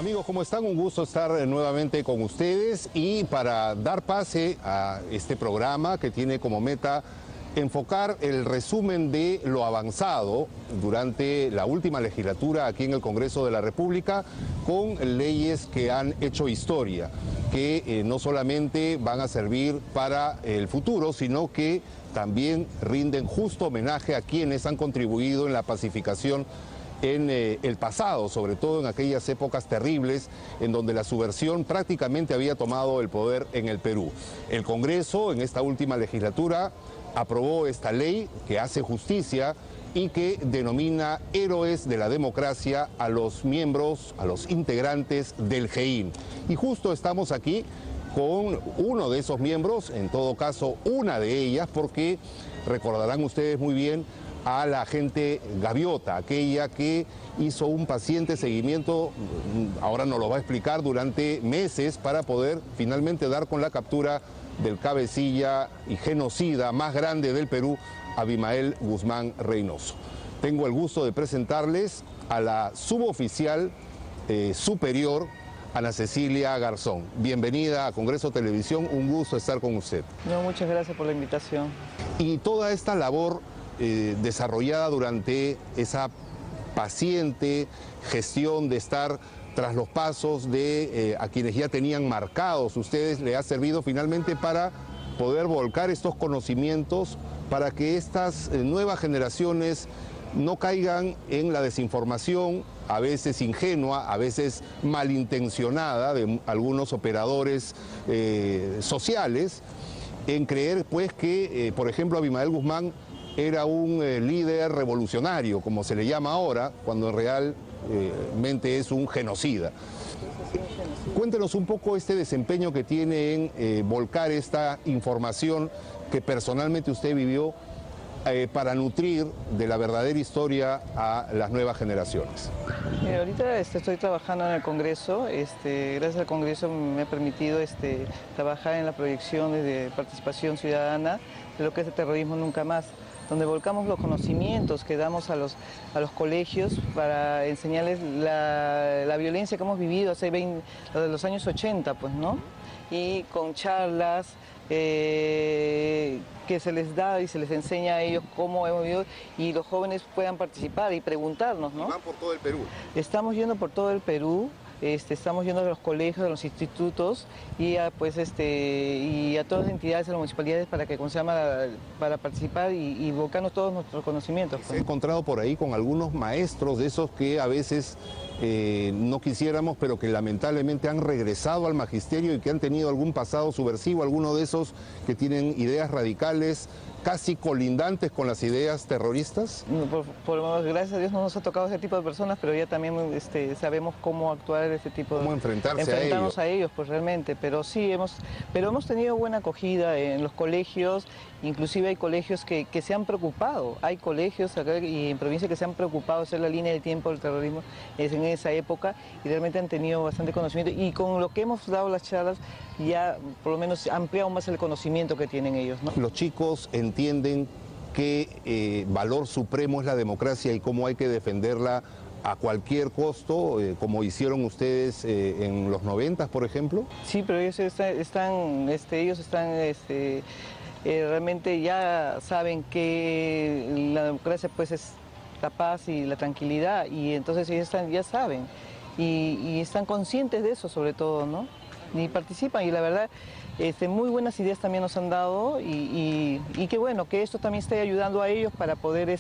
Amigos, ¿cómo están? Un gusto estar nuevamente con ustedes y para dar pase a este programa que tiene como meta enfocar el resumen de lo avanzado durante la última legislatura aquí en el Congreso de la República con leyes que han hecho historia, que no solamente van a servir para el futuro, sino que también rinden justo homenaje a quienes han contribuido en la pacificación en el pasado, sobre todo en aquellas épocas terribles en donde la subversión prácticamente había tomado el poder en el Perú. El Congreso en esta última legislatura aprobó esta ley que hace justicia y que denomina héroes de la democracia a los miembros, a los integrantes del GEIN. Y justo estamos aquí con uno de esos miembros, en todo caso una de ellas, porque recordarán ustedes muy bien a la agente Gaviota, aquella que hizo un paciente seguimiento, ahora nos lo va a explicar, durante meses para poder finalmente dar con la captura del cabecilla y genocida más grande del Perú, Abimael Guzmán Reynoso. Tengo el gusto de presentarles a la suboficial superior, Ana Cecilia Garzón. Bienvenida a Congreso Televisión, un gusto estar con usted. No, muchas gracias por la invitación. Y toda esta labor desarrollada durante esa paciente gestión de estar tras los pasos de a quienes ya tenían marcados ustedes, le ha servido finalmente para poder volcar estos conocimientos para que estas nuevas generaciones no caigan en la desinformación, a veces ingenua, a veces malintencionada de algunos operadores sociales, en creer pues que, por ejemplo, Abimael Guzmán era un líder revolucionario, como se le llama ahora, cuando realmente es un genocida. Cuéntenos un poco este desempeño que tiene en volcar esta información que personalmente usted vivió para nutrir de la verdadera historia a las nuevas generaciones. Ahorita estoy trabajando en el Congreso, gracias al Congreso me ha permitido trabajar en la proyección de participación ciudadana de lo que es el terrorismo nunca más, donde volcamos los conocimientos que damos a los colegios para enseñarles la violencia que hemos vivido hace de los años 80, pues, ¿no? Y con charlas que se les da y se les enseña a ellos cómo hemos vivido y los jóvenes puedan participar y preguntarnos, ¿no? Y van por todo el Perú. Estamos yendo por todo el Perú. Estamos yendo a los colegios, a los institutos y a todas las entidades de las municipalidades para que para participar y volcarnos todos nuestros conocimientos. Se ha encontrado por ahí con algunos maestros de esos que a veces no quisiéramos, pero que lamentablemente han regresado al magisterio y que han tenido algún pasado subversivo, alguno de esos que tienen ideas radicales casi colindantes con las ideas terroristas. Gracias a Dios no nos ha tocado ese tipo de personas, pero ya también sabemos cómo actuar en ese tipo de... Cómo enfrentarnos a ellos, pues realmente, pero sí, hemos tenido buena acogida en los colegios, inclusive hay colegios que se han preocupado, hay colegios acá y en provincia que se han preocupado de hacer la línea de tiempo del terrorismo en esa época y realmente han tenido bastante conocimiento y con lo que hemos dado las charlas ya por lo menos ha ampliado más el conocimiento que tienen ellos, ¿no? Los chicos entienden que valor supremo es la democracia y cómo hay que defenderla a cualquier costo, como hicieron ustedes en los 90, por ejemplo. Sí, pero ellos realmente ya saben que la democracia pues es la paz y la tranquilidad y entonces ellos ya saben y están conscientes de eso sobre todo, ¿no? Y participan y la verdad muy buenas ideas también nos han dado y qué bueno que esto también esté ayudando a ellos para poder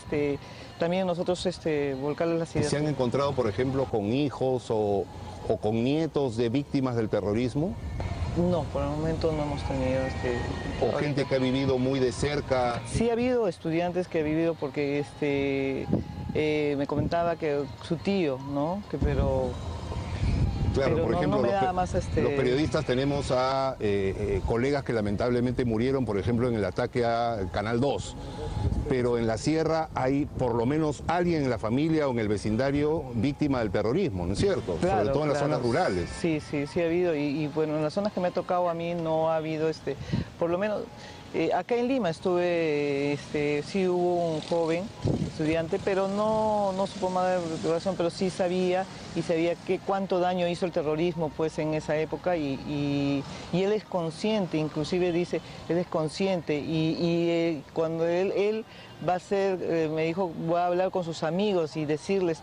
también nosotros volcarles las ideas. ¿Se han encontrado, por ejemplo, con hijos o con nietos de víctimas del terrorismo? No, por el momento no hemos tenido ¿O gente que ha vivido muy de cerca? Sí ha habido estudiantes que ha vivido porque me comentaba que su tío, ¿no? Claro, pero por ejemplo, no me da más los periodistas tenemos a colegas que lamentablemente murieron, por ejemplo, en el ataque a Canal 2. Pero en la sierra hay por lo menos alguien en la familia o en el vecindario víctima del terrorismo, ¿no es cierto? Claro, sobre todo en las zonas rurales. Sí ha habido y bueno, en las zonas que me ha tocado a mí no ha habido por lo menos Acá en Lima estuve, sí hubo un joven estudiante, pero no supo más de razón, pero sí sabía cuánto daño hizo el terrorismo pues en esa época y él es consciente, inclusive dice, él es consciente y cuando él va a hacer, me dijo, voy a hablar con sus amigos y decirles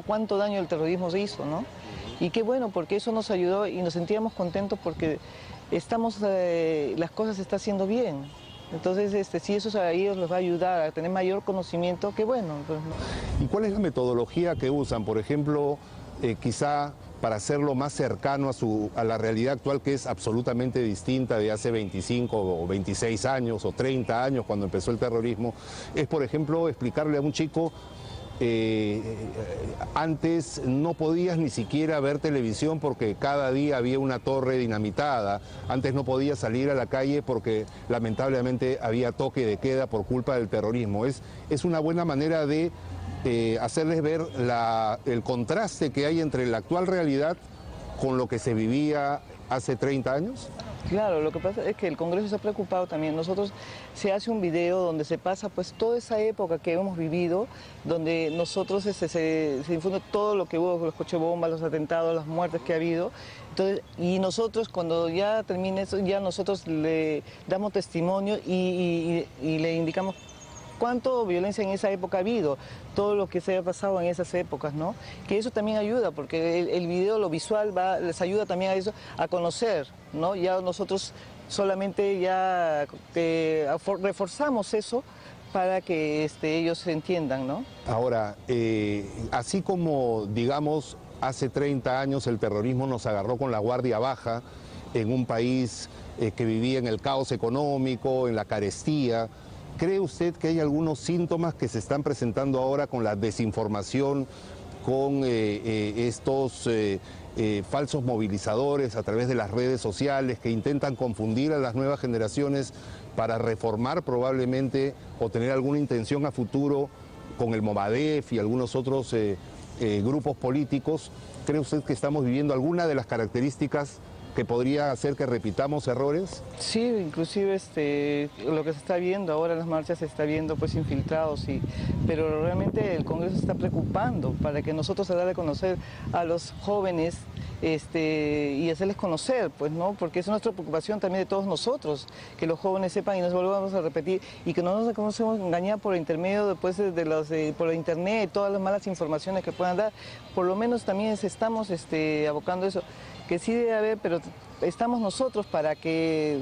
cuánto daño el terrorismo se hizo, ¿no? Y qué bueno, porque eso nos ayudó y nos sentíamos contentos porque las cosas se están haciendo bien. Entonces, si eso a ellos les va a ayudar a tener mayor conocimiento, qué bueno. Pues, ¿no? ¿Y cuál es la metodología que usan? Por ejemplo, quizá para hacerlo más cercano a la realidad actual, que es absolutamente distinta de hace 25 o 26 años o 30 años cuando empezó el terrorismo, es, por ejemplo, explicarle a un chico antes no podías ni siquiera ver televisión porque cada día había una torre dinamitada, antes no podías salir a la calle porque lamentablemente había toque de queda por culpa del terrorismo. Es una buena manera de hacerles ver el contraste que hay entre la actual realidad con lo que se vivía hace 30 años. Claro, lo que pasa es que el Congreso se ha preocupado también. Nosotros se hace un video donde se pasa pues toda esa época que hemos vivido, donde nosotros se difunde todo lo que hubo, los coches bombas, los atentados, las muertes que ha habido. Entonces, y nosotros cuando ya termine eso, ya nosotros le damos testimonio y le indicamos cuánto violencia en esa época ha habido, todo lo que se ha pasado en esas épocas, ¿no? Que eso también ayuda, porque el video, lo visual, les ayuda también a eso, a conocer, ¿no? Ya nosotros solamente ya reforzamos eso para que ellos se entiendan, ¿no? Ahora, así como, digamos, hace 30 años el terrorismo nos agarró con la guardia baja en un país que vivía en el caos económico, en la carestía, ¿cree usted que hay algunos síntomas que se están presentando ahora con la desinformación, con estos falsos movilizadores a través de las redes sociales que intentan confundir a las nuevas generaciones para reformar probablemente o tener alguna intención a futuro con el Movadef y algunos otros grupos políticos? ¿Cree usted que estamos viviendo alguna de las características que podría hacer que repitamos errores? Sí, inclusive lo que se está viendo ahora en las marchas se está viendo pues infiltrados, pero realmente el Congreso se está preocupando para que nosotros se dé a conocer a los jóvenes y hacerles conocer, pues, ¿no? Porque es nuestra preocupación también de todos nosotros, que los jóvenes sepan y nos volvamos a repetir y que no nos conocemos engañar por intermedio después por internet, todas las malas informaciones que puedan dar. Por lo menos también estamos abocando eso, que sí debe haber, pero estamos nosotros para que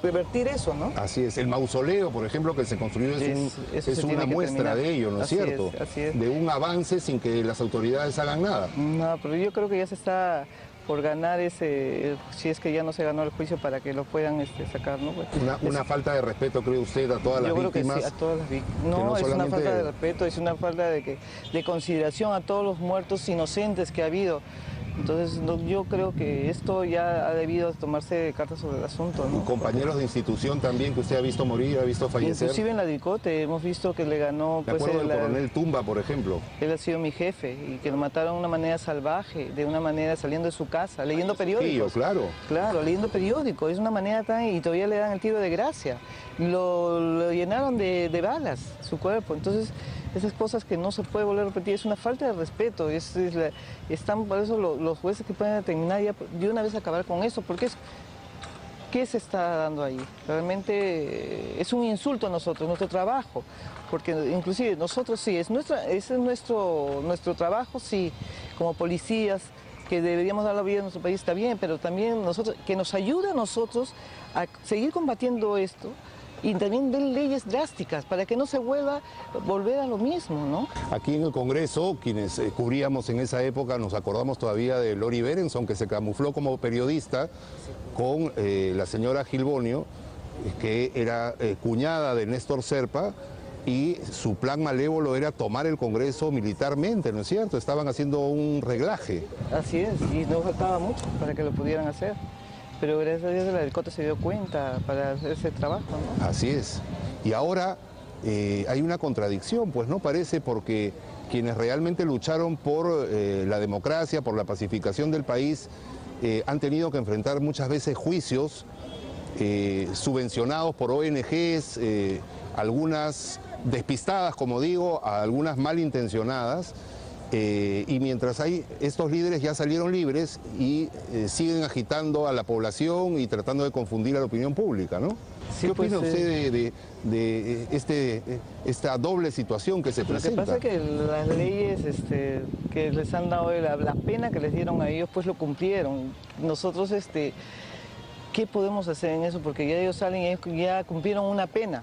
revertir eso, ¿no? Así es. El mausoleo, por ejemplo, que se construyó es una muestra de ello, ¿no es cierto? Así es. De un avance sin que las autoridades hagan nada. No, pero yo creo que ya se está por ganar si es que ya no se ganó el juicio para que lo puedan sacar, ¿no? Pues, una falta de respeto, ¿cree usted, a todas las víctimas? Yo creo que sí, a todas las víctimas. No, es una falta de respeto, es una falta de consideración a todos los muertos inocentes que ha habido. Entonces yo creo que esto ya ha debido tomarse cartas sobre el asunto, ¿no? Compañeros de institución también que usted ha visto morir, ha visto fallecer. Inclusive en la DICOTE hemos visto que le ganó... Me acuerdo del coronel Tumba, por ejemplo. Él ha sido mi jefe y que lo mataron de una manera salvaje, de una manera saliendo de su casa, leyendo periódicos. Sí, claro. Claro, leyendo periódicos, es una manera y todavía le dan el tiro de gracia. Lo llenaron de balas, su cuerpo, entonces... Esas cosas que no se puede volver a repetir, es una falta de respeto, están por eso los jueces que pueden determinar ya de una vez acabar con eso, porque ¿qué se está dando ahí? Realmente es un insulto a nosotros, nuestro trabajo, porque inclusive nosotros sí, ese es nuestro trabajo, sí, como policías, que deberíamos dar la vida en nuestro país, está bien, pero también nosotros, que nos ayude a nosotros a seguir combatiendo esto, y también ven leyes drásticas para que no se volver a lo mismo, ¿no? Aquí en el Congreso, quienes cubríamos en esa época, nos acordamos todavía de Lori Berenson, que se camufló como periodista con la señora Gilbonio, que era cuñada de Néstor Serpa, y su plan malévolo era tomar el Congreso militarmente, ¿no es cierto? Estaban haciendo un reglaje. Así es, y no faltaba mucho para que lo pudieran hacer. Pero gracias a Dios la DICOTE se dio cuenta para hacer ese trabajo, ¿no? Así es. Y ahora hay una contradicción, pues no parece, porque quienes realmente lucharon por la democracia, por la pacificación del país, han tenido que enfrentar muchas veces juicios subvencionados por ONGs, algunas despistadas, como digo, algunas malintencionadas, y mientras estos líderes ya salieron libres y siguen agitando a la población y tratando de confundir a la opinión pública, ¿no? Sí, ¿Qué opina pues, usted de esta doble situación que se presenta? Lo que pasa es que las leyes que les han dado, la pena que les dieron a ellos, pues lo cumplieron. Nosotros, ¿qué podemos hacer en eso? Porque ya ellos salen y ellos ya cumplieron una pena.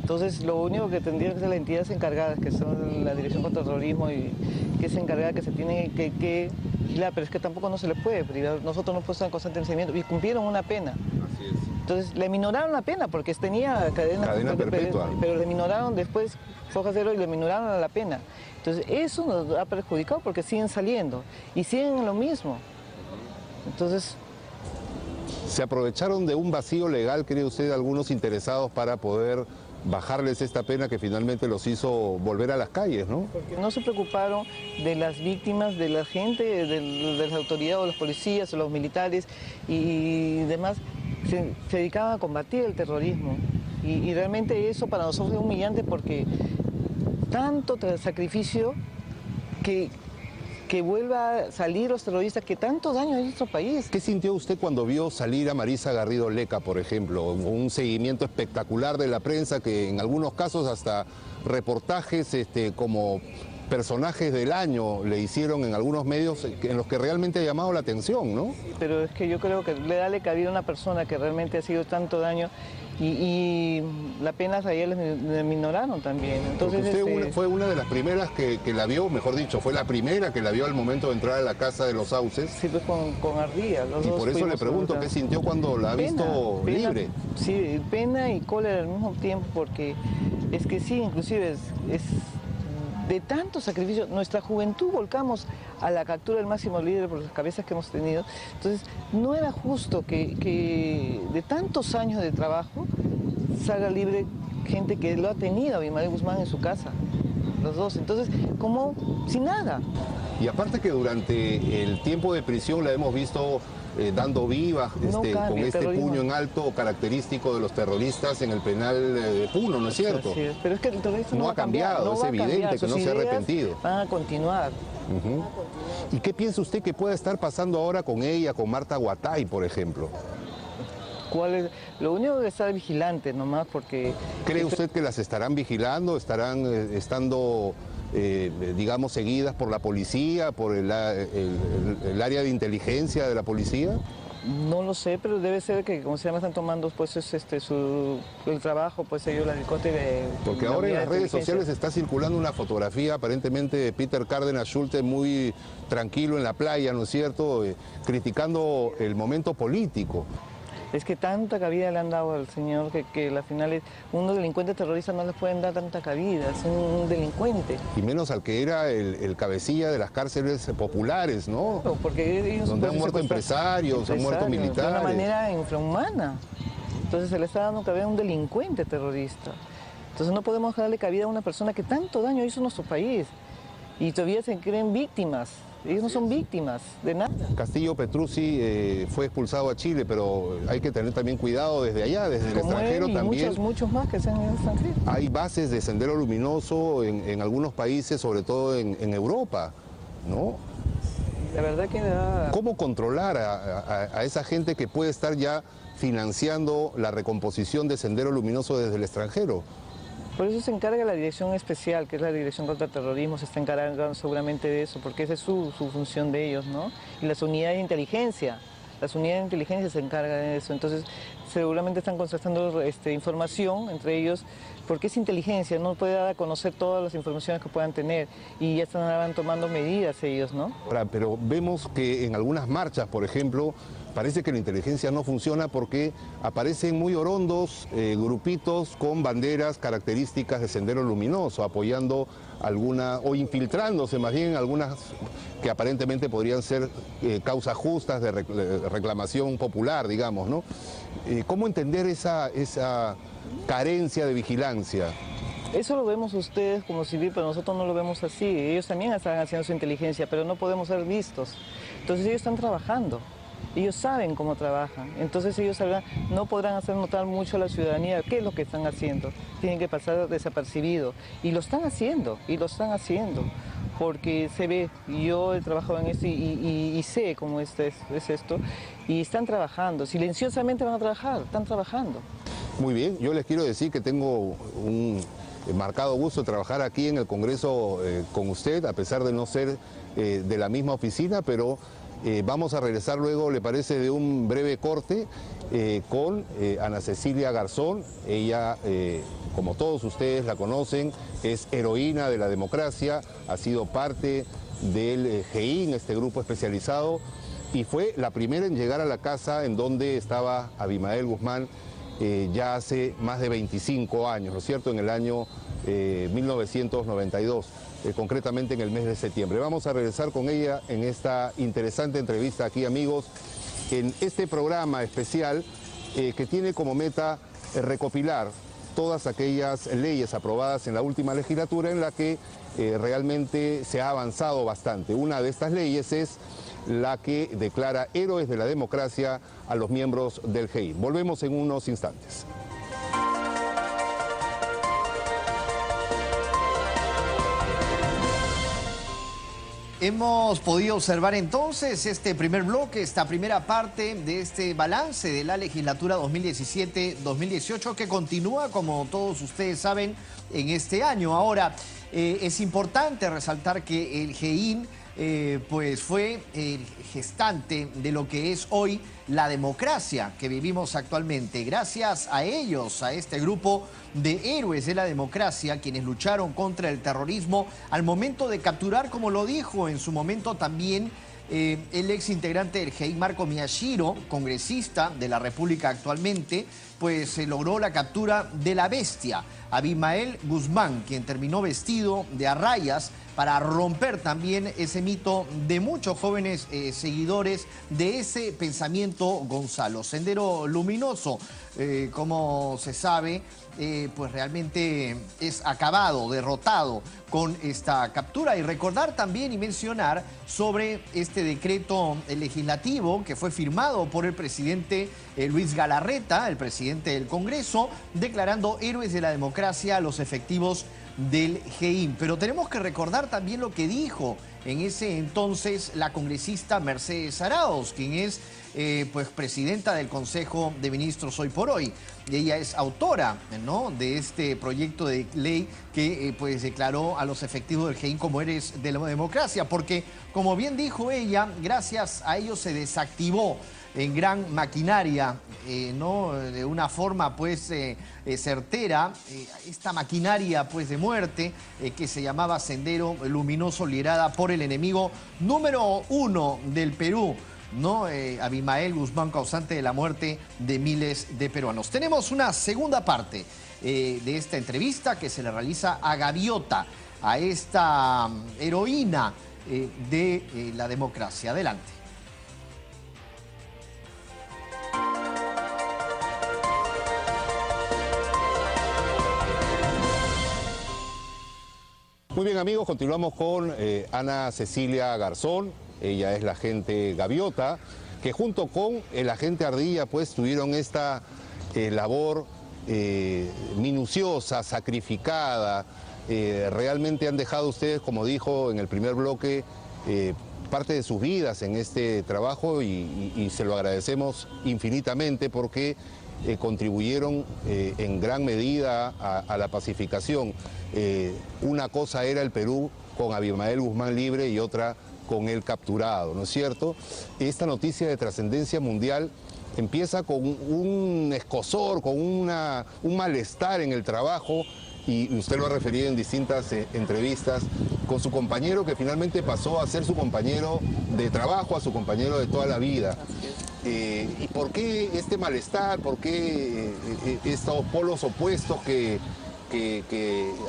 Entonces, lo único que tendrían que ser las entidades encargadas, que son la Dirección contra el Terrorismo, y que es encargada, que se tiene que vigilar, pero es que tampoco no se les puede privar. Nosotros no podemos estar en constante enseñamiento y cumplieron una pena. Así es. Entonces, le minoraron la pena porque tenía cadena perpetua. Pero le minoraron después, foja cero, y le minoraron la pena. Entonces, eso nos ha perjudicado porque siguen saliendo y siguen en lo mismo. Entonces, ¿se aprovecharon de un vacío legal, cree usted, algunos interesados para poder bajarles esta pena que finalmente los hizo volver a las calles, ¿no? porque no se preocuparon de las víctimas, de la gente, de las autoridades, o los policías, o los militares y demás. Se dedicaban a combatir el terrorismo. Y realmente eso para nosotros es humillante porque tanto sacrificio que vuelva a salir los terroristas que tanto daño en nuestro país. ¿Qué sintió usted cuando vio salir a Marisa Garrido Leca, por ejemplo? Un seguimiento espectacular de la prensa que en algunos casos hasta reportajes como personajes del año le hicieron en algunos medios en los que realmente ha llamado la atención, ¿no? Pero es que yo creo que le da cabida a una persona que realmente ha sido tanto daño y la pena a ella le minoraron también. Entonces, porque usted fue una de las primeras que la vio, mejor dicho, fue la primera que la vio al momento de entrar a la casa de los Sauces. Sí, pues con Ardía. Y por eso le pregunto, ¿qué sintió cuando la ha visto libre? Sí, pena y cólera al mismo tiempo, porque es que sí, inclusive es de tanto sacrificio, nuestra juventud volcamos a la captura del máximo líder por las cabezas que hemos tenido. Entonces, no era justo que de tantos años de trabajo salga libre gente que lo ha tenido, Abimael Guzmán, en su casa, los dos. Entonces, como sin nada. Y aparte que durante el tiempo de prisión la hemos visto dando vivas, con este puño en alto característico de los terroristas en el penal de Puno, ¿no es cierto? Así es. Pero es que el terrorista no ha cambiado, es evidente que no se ha arrepentido. Van a continuar. ¿Y qué piensa usted que pueda estar pasando ahora con ella, con Marta Guatay, por ejemplo? Lo único que está vigilante nomás, porque... ¿Cree usted que las estarán vigilando, estarán estando, digamos, seguidas por la policía, por el área de inteligencia de la policía? No lo sé, pero debe ser que, como se llama, están tomando pues el trabajo, pues ellos, la helicóptero de... Porque ahora en las redes sociales está circulando una fotografía aparentemente de Peter Cárdenas Schulte muy tranquilo en la playa, ¿no es cierto?, criticando el momento político. Es que tanta cabida le han dado al señor que al final un delincuente terrorista no le pueden dar tanta cabida, es un delincuente. Y menos al que era el cabecilla de las cárceles populares, ¿no? Porque ellos donde han muerto empresarios, han muerto militares. De una manera infrahumana. Entonces se le está dando cabida a un delincuente terrorista. Entonces no podemos darle cabida a una persona que tanto daño hizo a nuestro país. Y todavía se creen víctimas. Ellos no son víctimas de nada. Castillo Petrucci fue expulsado a Chile, pero hay que tener también cuidado desde allá, desde el extranjero también. Muchos más que están en el extranjero. Hay bases de Sendero Luminoso en algunos países, sobre todo en Europa, ¿no? La verdad que da... ¿Cómo controlar a esa gente que puede estar ya financiando la recomposición de Sendero Luminoso desde el extranjero? Por eso se encarga la dirección especial, que es la Dirección contra el Terrorismo, se está encargando seguramente de eso, porque esa es su función de ellos, ¿no? Y las unidades de inteligencia se encargan de eso. Entonces, seguramente están contrastando información entre ellos, porque es inteligencia, no puede dar a conocer todas las informaciones que puedan tener, y ya están tomando medidas ellos, ¿no? Ahora, pero vemos que en algunas marchas, por ejemplo, parece que la inteligencia no funciona porque aparecen muy orondos grupitos con banderas características de Sendero Luminoso, apoyando o infiltrándose más bien en algunas que aparentemente podrían ser causas justas de reclamación popular, digamos, ¿no? ¿Cómo entender esa carencia de vigilancia? Eso lo vemos ustedes como civil, pero nosotros no lo vemos así. Ellos también están haciendo su inteligencia, pero no podemos ser vistos. Entonces ellos están trabajando. Ellos saben cómo trabajan, entonces ellos no podrán hacer notar mucho a la ciudadanía qué es lo que están haciendo. Tienen que pasar desapercibido. Y lo están haciendo, porque se ve. Yo he trabajado en esto y sé cómo es esto. Y están trabajando, silenciosamente van a trabajar, están trabajando. Muy bien, yo les quiero decir que tengo un marcado gusto de trabajar aquí en el Congreso con usted, a pesar de no ser de la misma oficina, pero vamos a regresar luego, ¿le parece?, de un breve corte con Ana Cecilia Garzón. Ella, como todos ustedes la conocen, es heroína de la democracia, ha sido parte del GEIN, este grupo especializado, y fue la primera en llegar a la casa en donde estaba Abimael Guzmán ya hace más de 25 años, ¿no es cierto?, en el año 1992. Concretamente en el mes de septiembre. Vamos a regresar con ella en esta interesante entrevista aquí, amigos, en este programa especial que tiene como meta recopilar todas aquellas leyes aprobadas en la última legislatura en la que realmente se ha avanzado bastante. Una de estas leyes es la que declara héroes de la democracia a los miembros del GEIN. Volvemos en unos instantes. Hemos podido observar entonces este primer bloque, esta primera parte de este balance de la legislatura 2017-2018 que continúa, como todos ustedes saben, en este año. Ahora, es importante resaltar que el GEIN pues fue el gestante de lo que es hoy la democracia que vivimos actualmente. Gracias a ellos, a este grupo de héroes de la democracia, quienes lucharon contra el terrorismo al momento de capturar, como lo dijo en su momento también el ex integrante del GEIN, Marco Miyashiro, congresista de la República actualmente, pues se logró la captura de la bestia, Abimael Guzmán, quien terminó vestido de a rayas para romper también ese mito de muchos jóvenes seguidores de ese pensamiento Gonzalo. Sendero Luminoso, como se sabe, pues realmente es acabado, derrotado con esta captura. Y recordar también y mencionar sobre este decreto legislativo que fue firmado por el presidente Luis Galarreta, el presidente del Congreso, declarando héroes de la democracia a los efectivos del GEIN. Pero tenemos que recordar también lo que dijo en ese entonces la congresista Mercedes Arauz, quien es pues presidenta del Consejo de Ministros hoy por hoy. Ella es autora, ¿no?, de este proyecto de ley que pues declaró a los efectivos del GEIN como héroes de la democracia, porque, como bien dijo ella, gracias a ellos se desactivó en gran maquinaria, ¿no?, de una forma pues certera, esta maquinaria pues de muerte que se llamaba Sendero Luminoso, liderada por el enemigo número 1 del Perú, ¿no?, Abimael Guzmán, causante de la muerte de miles de peruanos. Tenemos una segunda parte de esta entrevista que se le realiza a Gaviota, a esta heroína de la democracia. Adelante. Muy bien, amigos, continuamos con Ana Cecilia Garzón. Ella es la agente Gaviota, que junto con el agente Ardilla pues tuvieron esta labor minuciosa, sacrificada. Realmente han dejado ustedes, como dijo en el primer bloque, parte de sus vidas en este trabajo y se lo agradecemos infinitamente porque contribuyeron en gran medida a la pacificación. Una cosa era el Perú con Abimael Guzmán libre y otra con él capturado, ¿no es cierto? Esta noticia de trascendencia mundial empieza con un escozor, con un malestar en el trabajo, y usted lo ha referido en distintas entrevistas, con su compañero que finalmente pasó a ser su compañero de trabajo, a su compañero de toda la vida. ¿Y por qué este malestar? ¿Por qué estos polos opuestos que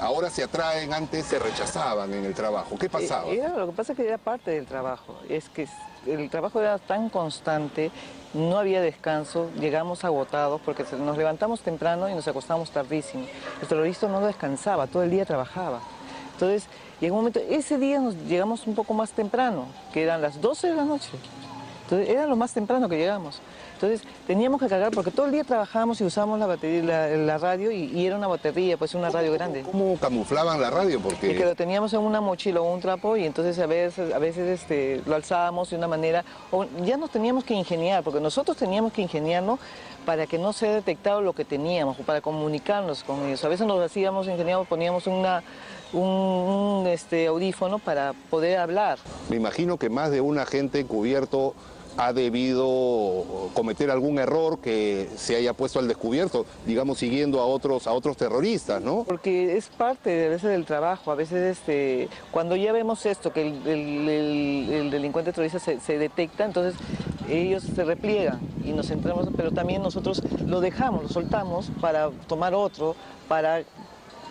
ahora se atraen, antes se rechazaban en el trabajo? ¿Qué pasaba? Lo que pasa es que era parte del trabajo, es que el trabajo era tan constante, no había descanso, llegamos agotados porque nos levantamos temprano y nos acostamos tardísimo. El terrorista no descansaba, todo el día trabajaba. Entonces, llegó un momento, ese día nos llegamos un poco más temprano, que eran las 12 de la noche. Entonces Entonces era lo más temprano que llegamos. Entonces teníamos que cargar, porque todo el día trabajábamos y usábamos la batería, la radio, y era una batería, pues una radio grande. ¿Cómo camuflaban la radio? Porque Es que lo teníamos en una mochila o un trapo, y entonces a veces lo alzábamos de una manera, o ya nos teníamos que ingeniar, porque nosotros teníamos que ingeniarnos para que no sea detectado lo que teníamos, o para comunicarnos con ellos. A veces nos hacíamos ingeniados, poníamos un audífono para poder hablar. me imagino que más de un agente encubierto ha debido cometer algún error que se haya puesto al descubierto, digamos, siguiendo a otros terroristas, ¿no? Porque es parte a veces del trabajo, a veces cuando ya vemos esto, que el delincuente terrorista se detecta, entonces ellos se repliegan y nos centramos, pero también nosotros lo dejamos, lo soltamos para tomar otro, para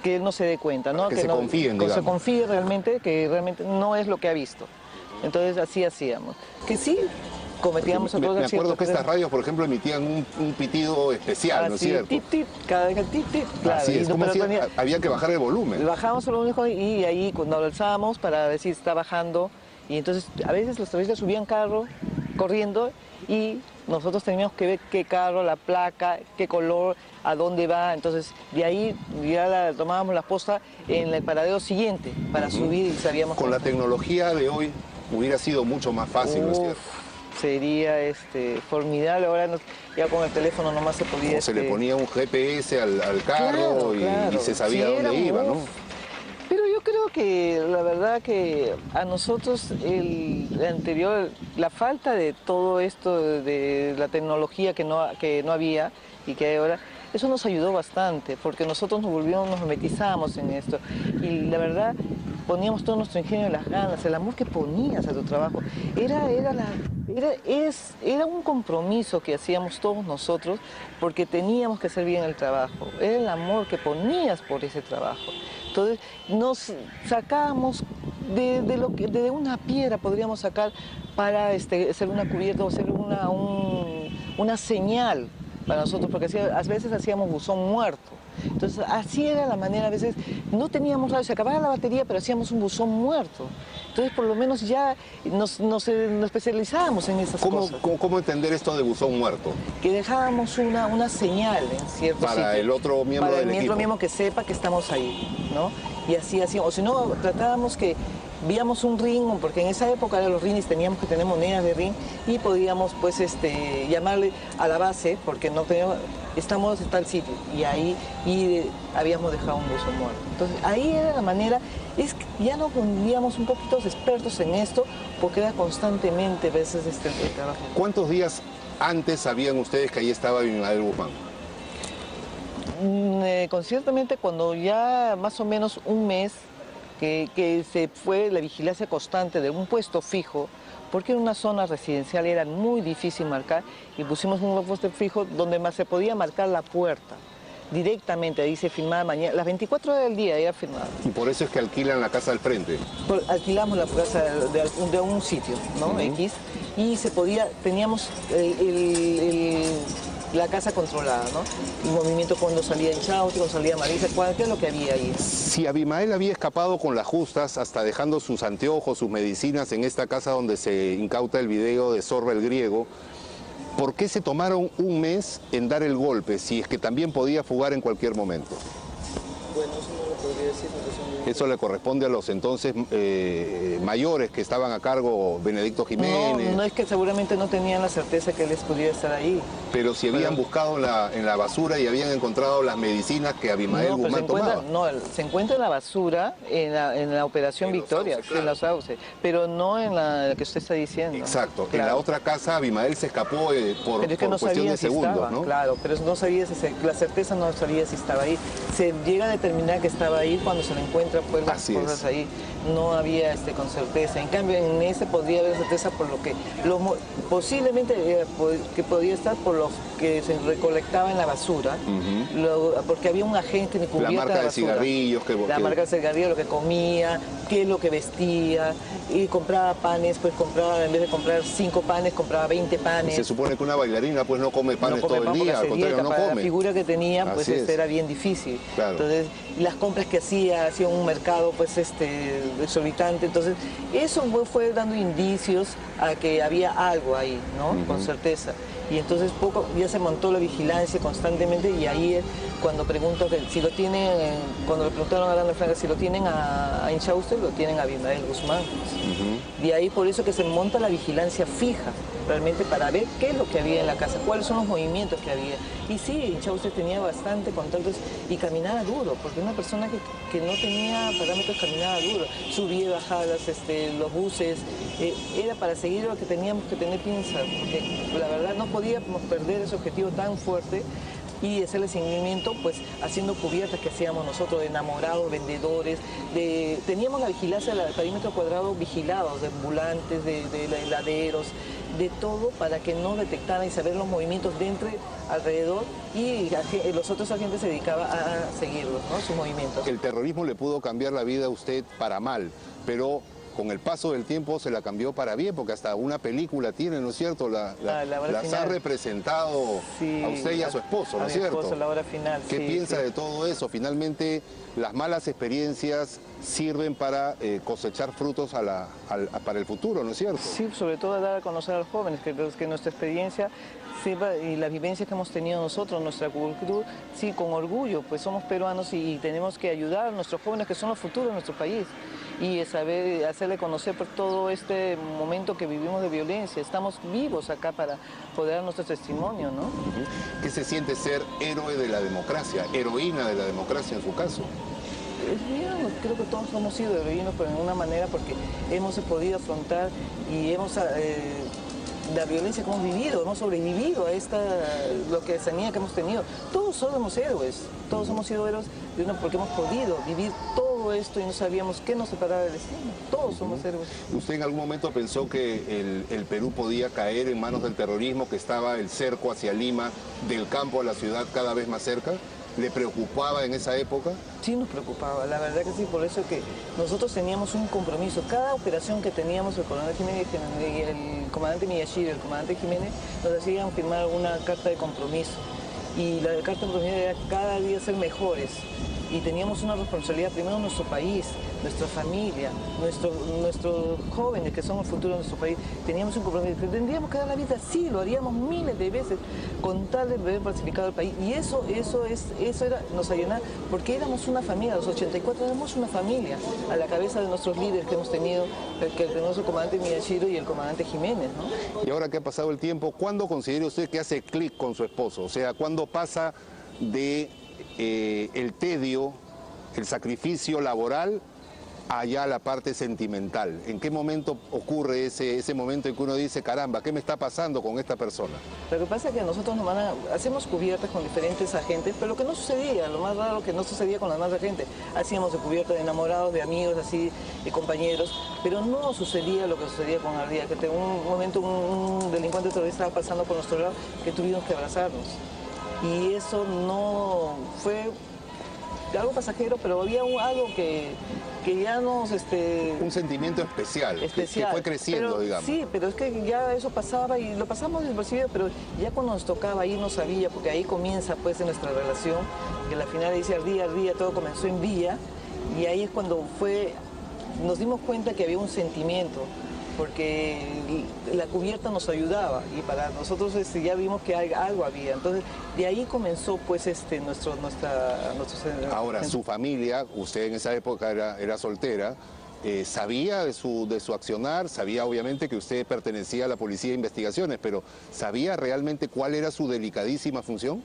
que él no se dé cuenta, ¿no? Que se no, confíen, que se digamos. confíe realmente, que realmente no es lo que ha visto. Entonces así hacíamos. Que sí, cometíamos Me errores. acuerdo que estas radios, por ejemplo, emitían un pitido especial, ¿no es cierto? Tit, tit, cada vez que tit, tit, claro. Así es, como si había que bajar el volumen. Bajamos el volumen y ahí cuando lo alzábamos para ver si está bajando, y entonces a veces los terroristas subían carro corriendo y nosotros teníamos que ver qué carro, la placa, qué color, a dónde va. Entonces de ahí ya tomábamos la posta en el paradero siguiente para subir y sabíamos. Con la tecnología de hoy hubiera sido mucho más fácil, ¿no es cierto? Sería formidable. Ahora ya con el teléfono nomás se podía... Se le ponía un GPS al carro, claro. Y se sabía dónde iba, ¿no? Pero yo creo que la verdad que a nosotros el anterior, la falta de todo esto, de la tecnología que no había y que hay ahora, eso nos ayudó bastante, porque nosotros nos metizamos en esto. Y la verdad, poníamos todo nuestro ingenio, las ganas, el amor que ponías a tu trabajo. Era un compromiso que hacíamos todos nosotros, porque teníamos que hacer bien el trabajo. Era el amor que ponías por ese trabajo. Entonces nos sacábamos de una piedra, podríamos sacar para hacer una cubierta o hacer una señal para nosotros, porque a veces hacíamos buzón muerto. Entonces así era la manera, a veces no teníamos radio, se acababa la batería, pero hacíamos un buzón muerto. Entonces por lo menos ya nos especializábamos en esas cosas. ¿Cómo entender esto de buzón muerto? Que dejábamos una señal en cierto sitio. Para el otro miembro del equipo. Para el otro miembro que sepa que estamos ahí, ¿no? Y así hacíamos. O si no, tratábamos que víamos un ring, porque en esa época de los rings teníamos que tener monedas de ring y podíamos pues llamarle a la base, porque no teníamos, estamos en tal sitio, y ahí habíamos dejado un buzón muerto. Entonces ahí era la manera, es que ya nos volvíamos un poquito expertos en esto, porque era constantemente a veces el trabajo. ¿Cuántos días antes sabían ustedes que ahí estaba Abimael Guzmán? Conciertamente cuando ya más o menos un mes que se fue la vigilancia constante de un puesto fijo, porque en una zona residencial era muy difícil marcar, y pusimos un puesto fijo donde más se podía marcar la puerta. Directamente, ahí se filmaba mañana, las 24 horas del día ya filmaba. Y por eso es que alquilan la casa al frente. Alquilamos la casa de un sitio, ¿no? X, y teníamos la casa controlada, ¿no? El movimiento cuando salía en Chauti, cuando salía Marisa, ¿qué es lo que había ahí? Si Abimael había escapado con las justas, hasta dejando sus anteojos, sus medicinas en esta casa donde se incauta el video de Sorba el Griego, ¿por qué se tomaron un mes en dar el golpe, si es que también podía fugar en cualquier momento? Bueno, eso no lo podría decir. Eso le corresponde a los entonces mayores que estaban a cargo, Benedicto Jiménez. No es que seguramente no tenían la certeza que él pudiera estar ahí. Pero si habían buscado en la basura y habían encontrado las medicinas que Abimael Guzmán tomaba. No, se encuentra en la basura en la Operación Victoria, Sauces, claro. En los Sauces, pero no en la que usted está diciendo. Exacto. Claro. En la otra casa Abimael se escapó por cuestión de segundos, ¿no? Claro, pero no sabía la certeza no sabía si estaba ahí. Se llega a determinar que estaba ahí cuando se le encuentra pues las cosas ahí. No había con certeza. En cambio en ese podría haber certeza por lo que posiblemente que podía estar por lo que se recolectaba en la basura, porque había un agente encubierto. La marca de cigarrillos la marca de cigarrillos, lo que comía, qué es lo que vestía, y compraba panes, pues compraba, en vez de comprar 5 panes, compraba 20 panes. Se supone que una bailarina pues no come panes no come todo pan el día, al contrario, no para come. La figura que tenía, pues Así era bien difícil. Claro. Entonces, las compras que hacía un mercado pues exorbitante. Entonces, eso fue dando indicios a que había algo ahí, ¿no? Con certeza. Y entonces ya se montó la vigilancia constantemente, y ahí es cuando pregunto que si lo tienen, cuando le preguntaron a Aranda Franca si lo tienen a Inchauste, lo tienen a Abimael Guzmán. Y ahí por eso que se monta la vigilancia fija, realmente para ver qué es lo que había en la casa, cuáles son los movimientos que había. Y sí, Inchauste tenía bastante contactos y caminaba duro, porque una persona que no tenía parámetros caminaba duro, subía y bajaba los buses, era para seguir lo que teníamos que tener pinza, porque la verdad no podíamos perder ese objetivo tan fuerte y hacerle seguimiento pues haciendo cubiertas que hacíamos nosotros de enamorados, vendedores, teníamos la vigilancia del perímetro cuadrado vigilados, de ambulantes, de heladeros, de todo para que no detectaran y saber los movimientos de alrededor, y los otros agentes se dedicaban a seguirlos, ¿no? Sus movimientos. El terrorismo le pudo cambiar la vida a usted para mal, pero con el paso del tiempo se la cambió para bien, porque hasta una película tiene, ¿no es cierto? Las ha representado a usted y a su esposo, ¿no es cierto? Esposo, la hora final. ¿Qué piensa de todo eso? Finalmente, las malas experiencias sirven para cosechar frutos para el futuro, ¿no es cierto? Sí, sobre todo dar a conocer a los jóvenes que nuestra experiencia y la vivencia que hemos tenido nosotros, nuestra cultura, sí, con orgullo, pues somos peruanos y tenemos que ayudar a nuestros jóvenes que son los futuros de nuestro país, y saber hacerle conocer por todo este momento que vivimos de violencia. Estamos vivos acá para poder dar nuestro testimonio, ¿no? ¿Qué se siente ser héroe de la democracia, heroína de la democracia en su caso? Creo que todos hemos sido heroínos, pero en una manera, porque hemos podido afrontar y hemos la violencia que hemos vivido, hemos sobrevivido a lo que sanidad que hemos tenido. Todos somos héroes, todos hemos sido héroes porque hemos podido vivir todo esto y no sabíamos qué nos separaba del destino. Todos somos héroes. ¿Usted en algún momento pensó que el Perú podía caer en manos del terrorismo, que estaba el cerco hacia Lima, del campo a la ciudad cada vez más cerca? ¿Le preocupaba en esa época? Sí, nos preocupaba, la verdad que sí, por eso que nosotros teníamos un compromiso. Cada operación que teníamos, el coronel Jiménez y el comandante Miyashiro, el comandante Jiménez, nos hacían firmar una carta de compromiso. Y la carta de compromiso era cada día ser mejores. Y teníamos una responsabilidad, primero nuestro país, nuestra familia, nuestros jóvenes que son el futuro de nuestro país. Teníamos un compromiso, que tendríamos que dar la vida, sí, lo haríamos miles de veces con tal de haber pacificado el país. Y eso nos ayudaba, porque éramos una familia, los 84 éramos una familia, a la cabeza de nuestros líderes que hemos tenido, que tenemos el comandante Miyashiro y el comandante Jiménez, ¿no? Y ahora que ha pasado el tiempo, ¿cuándo considera usted que hace clic con su esposo? O sea, ¿cuándo pasa de el tedio, el sacrificio laboral, allá la parte sentimental? ¿En qué momento ocurre ese momento en que uno dice, caramba, ¿qué me está pasando con esta persona? Lo que pasa es que nosotros hacemos cubiertas con diferentes agentes, pero lo que no sucedía, lo más raro que no sucedía con las demás agentes, hacíamos de cubiertas de enamorados, de amigos, así, de compañeros, pero no sucedía lo que sucedía con Ardía, que en un momento un delincuente terrorista estaba pasando por nuestro lado, que tuvimos que abrazarnos. Y eso no fue algo pasajero, pero había algo que ya nos... Un sentimiento especial. Que fue creciendo, digamos. Sí, pero es que ya eso pasaba y lo pasamos despercibido, pero ya cuando nos tocaba ahí no sabía, porque ahí comienza pues nuestra relación, que al final dice Ardía, todo comenzó en Villa, y ahí es cuando nos dimos cuenta que había un sentimiento, porque la cubierta nos ayudaba y para nosotros ya vimos que algo había. Entonces, de ahí comenzó pues Ahora, su familia, usted en esa época era soltera, sabía de su accionar, sabía obviamente que usted pertenecía a la Policía de Investigaciones, pero ¿sabía realmente cuál era su delicadísima función?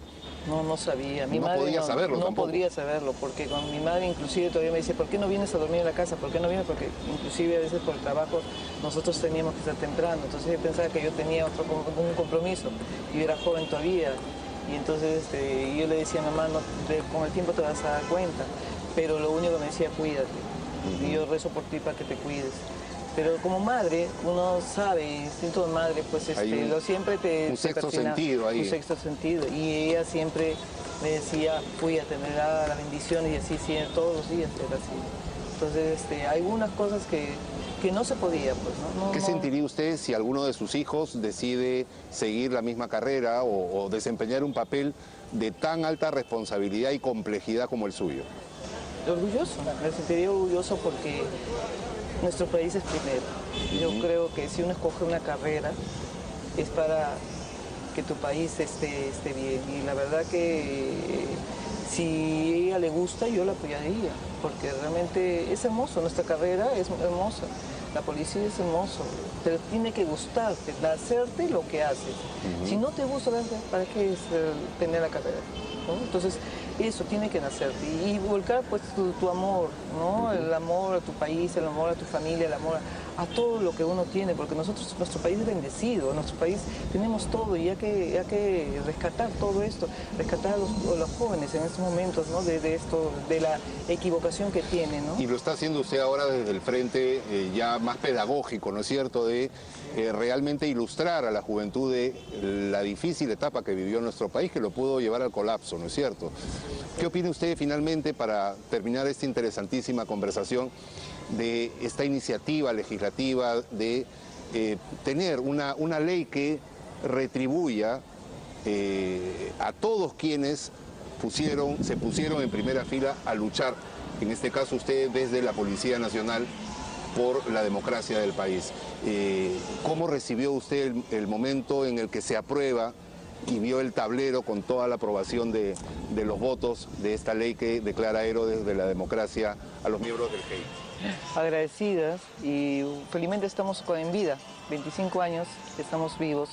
No sabía. Mi madre podía saberlo no tampoco. Podría saberlo, porque con mi madre inclusive todavía me dice, ¿por qué no vienes a dormir en la casa? ¿Por qué no vienes? Porque inclusive a veces por el trabajo nosotros teníamos que estar temprano, entonces yo pensaba que yo tenía un compromiso, y yo era joven todavía, y entonces yo le decía a mi mamá, con el tiempo te vas a dar cuenta, pero lo único que me decía, cuídate, y yo rezo por ti para que te cuides. Pero como madre, uno sabe, instinto de madre, pues siempre te... Un sexto sentido ahí. Un sexto sentido. Y ella siempre me decía, cuídate, me daba las bendiciones y así, todos los días era así. Entonces, hay algunas cosas que no se podía, pues, ¿no? ¿Qué sentiría usted si alguno de sus hijos decide seguir la misma carrera o desempeñar un papel de tan alta responsabilidad y complejidad como el suyo? Orgulloso, me sentiría orgulloso porque nuestro país es primero. Yo creo que si uno escoge una carrera es para que tu país esté bien. Y la verdad que si a ella le gusta, yo la apoyaría, porque realmente es hermoso, nuestra carrera es hermosa. La policía es hermoso, pero tiene que gustarte, hacerte lo que haces. Si no te gusta, ¿para qué tener la carrera? ¿No? Entonces, eso tiene que nacerte y volcar pues tu amor, ¿no? El amor a tu país, el amor a tu familia, el amor a todo lo que uno tiene, porque nuestro país es bendecido, nuestro país tenemos todo y hay que rescatar todo esto, rescatar a los jóvenes en estos momentos, ¿no? de la equivocación que tienen, ¿no? Y lo está haciendo usted ahora desde el frente ya más pedagógico, ¿no es cierto?, de realmente ilustrar a la juventud de la difícil etapa que vivió nuestro país, que lo pudo llevar al colapso, ¿no es cierto? ¿Qué opina usted finalmente, para terminar esta interesantísima conversación, de esta iniciativa legislativa de tener una ley que retribuya a todos quienes se pusieron en primera fila a luchar, en este caso usted desde la Policía Nacional, por la democracia del país? ¿Cómo recibió usted el momento en el que se aprueba y vio el tablero con toda la aprobación de los votos de esta ley que declara héroes de la democracia a los miembros del GEI? Agradecidas y felizmente estamos en vida, 25 años estamos vivos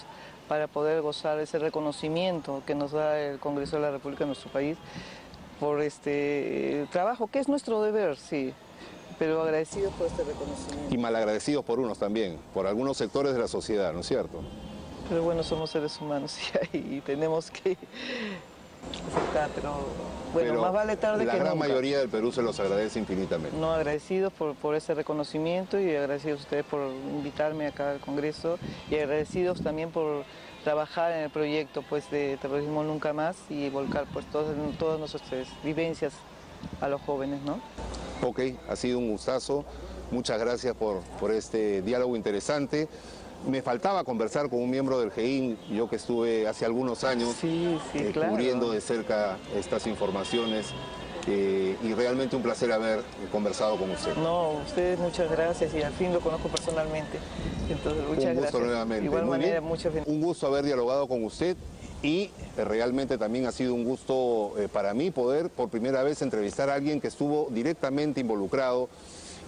para poder gozar de ese reconocimiento que nos da el Congreso de la República de nuestro país por este trabajo, que es nuestro deber, sí, pero agradecidos por este reconocimiento. Y malagradecidos por unos también, por algunos sectores de la sociedad, ¿no es cierto? Pero bueno, somos seres humanos y tenemos que aceptar, pero bueno, más vale tarde que nunca. La gran mayoría del Perú se los agradece infinitamente. No, agradecidos por ese reconocimiento y agradecidos a ustedes por invitarme acá al Congreso y agradecidos también por trabajar en el proyecto pues de Terrorismo Nunca Más y volcar pues todas nuestras vivencias a los jóvenes, ¿no? Ok, ha sido un gustazo. Muchas gracias por este diálogo interesante. Me faltaba conversar con un miembro del GEIN, yo que estuve hace algunos años claro, cubriendo de cerca estas informaciones, y realmente un placer haber conversado con usted. No, ustedes muchas gracias y al fin lo conozco personalmente, entonces muchas gracias. Un gusto nuevamente. De igual manera, muchas gracias. Un gusto haber dialogado con usted y realmente también ha sido un gusto para mí poder por primera vez entrevistar a alguien que estuvo directamente involucrado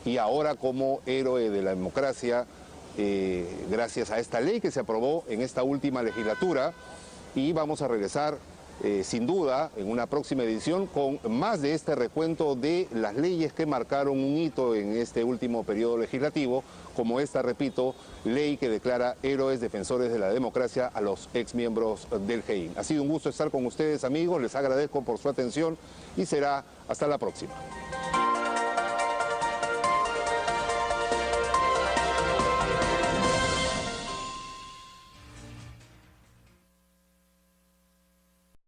y ahora como héroe de la democracia, gracias a esta ley que se aprobó en esta última legislatura, y vamos a regresar sin duda en una próxima edición con más de este recuento de las leyes que marcaron un hito en este último periodo legislativo, como esta, repito, ley que declara héroes defensores de la democracia a los exmiembros del GEIN. Ha sido un gusto estar con ustedes, amigos, les agradezco por su atención y será hasta la próxima.